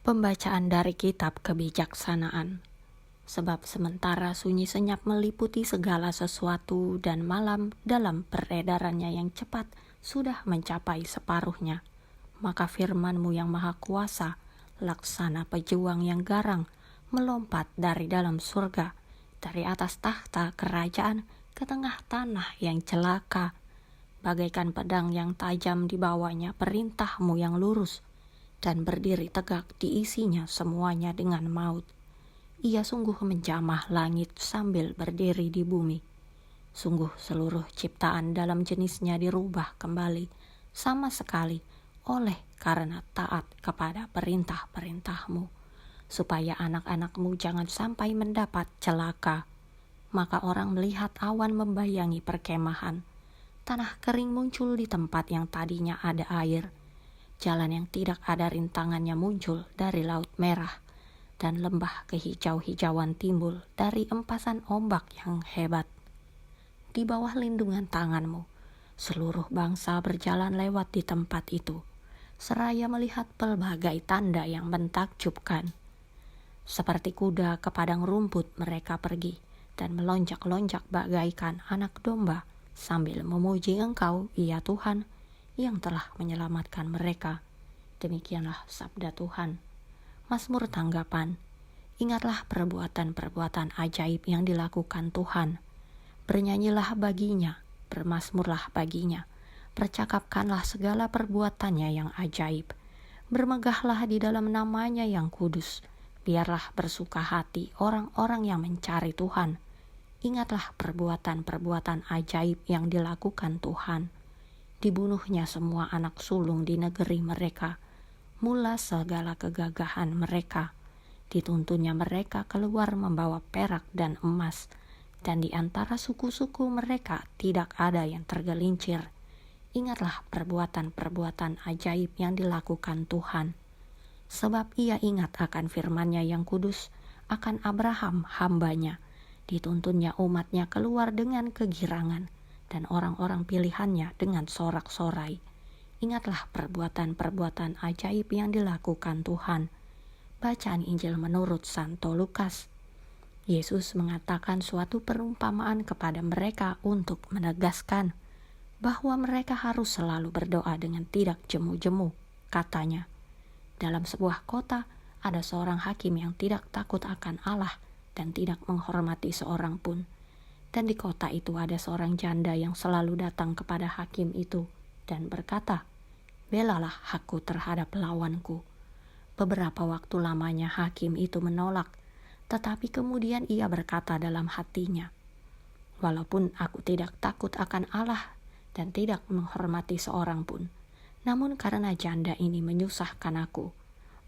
Pembacaan dari kitab kebijaksanaan. Sebab sementara sunyi senyap meliputi segala sesuatu dan malam dalam peredarannya yang cepat sudah mencapai separuhnya, maka firman-Mu yang maha kuasa, laksana pejuang yang garang, melompat dari dalam surga, dari atas tahta kerajaan ke tengah tanah yang celaka, bagaikan pedang yang tajam di bawahnya perintah-Mu yang lurus, dan berdiri tegak diisinya semuanya dengan maut. Ia sungguh menjamah langit sambil berdiri di bumi. Sungguh seluruh ciptaan dalam jenisnya dirubah kembali sama sekali oleh karena taat kepada perintah-perintah-Mu, supaya anak-anak-Mu jangan sampai mendapat celaka. Maka orang melihat awan membayangi perkemahan. Tanah kering muncul di tempat yang tadinya ada air. Jalan yang tidak ada rintangannya muncul dari laut merah, dan lembah kehijau-hijauan timbul dari empasan ombak yang hebat. Di bawah lindungan tangan-Mu, seluruh bangsa berjalan lewat di tempat itu, seraya melihat pelbagai tanda yang mentakjubkan. Seperti kuda ke padang rumput mereka pergi, dan melonjak-lonjak bagaikan anak domba, sambil memuji Engkau, ya Tuhan, yang telah menyelamatkan mereka. Demikianlah sabda Tuhan. Mazmur tanggapan. Ingatlah perbuatan-perbuatan ajaib yang dilakukan Tuhan. Bernyanyilah baginya, bermazmurlah baginya. Percakapkanlah segala perbuatannya yang ajaib. Bermegahlah di dalam namanya yang kudus. Biarlah bersuka hati orang-orang yang mencari Tuhan. Ingatlah perbuatan-perbuatan ajaib yang dilakukan Tuhan. Dibunuhnya semua anak sulung di negeri mereka, mula segala kegagahan mereka. Dituntunnya mereka keluar membawa perak dan emas, dan di antara suku-suku mereka tidak ada yang tergelincir. Ingatlah perbuatan-perbuatan ajaib yang dilakukan Tuhan. Sebab ia ingat akan firman-Nya yang kudus, akan Abraham hamba-Nya. Dituntunnya umat-Nya keluar dengan kegirangan, dan orang-orang pilihannya dengan sorak-sorai. Ingatlah perbuatan-perbuatan ajaib yang dilakukan Tuhan. Bacaan Injil menurut Santo Lukas. Yesus mengatakan suatu perumpamaan kepada mereka untuk menegaskan bahwa mereka harus selalu berdoa dengan tidak jemu-jemu. Katanya, dalam sebuah kota ada seorang hakim yang tidak takut akan Allah dan tidak menghormati seorang pun. Dan di kota itu ada seorang janda yang selalu datang kepada hakim itu dan berkata, "Belalah hakku terhadap lawanku." Beberapa waktu lamanya hakim itu menolak, tetapi kemudian ia berkata dalam hatinya, "Walaupun aku tidak takut akan Allah dan tidak menghormati seorang pun, namun karena janda ini menyusahkan aku,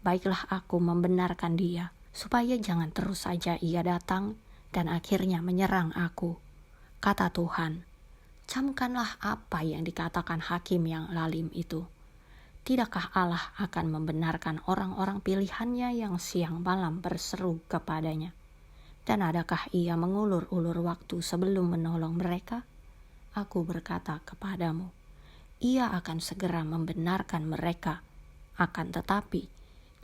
baiklah aku membenarkan dia, supaya jangan terus saja ia datang dan akhirnya menyerang aku." Kata Tuhan, "Camkanlah apa yang dikatakan hakim yang lalim itu. Tidakkah Allah akan membenarkan orang-orang pilihannya yang siang malam berseru kepadanya? Dan adakah ia mengulur-ulur waktu sebelum menolong mereka? Aku berkata kepadamu, ia akan segera membenarkan mereka. Akan tetapi,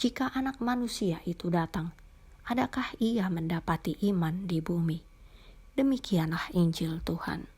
jika Anak Manusia itu datang, adakah ia mendapati iman di bumi?" Demikianlah Injil Tuhan.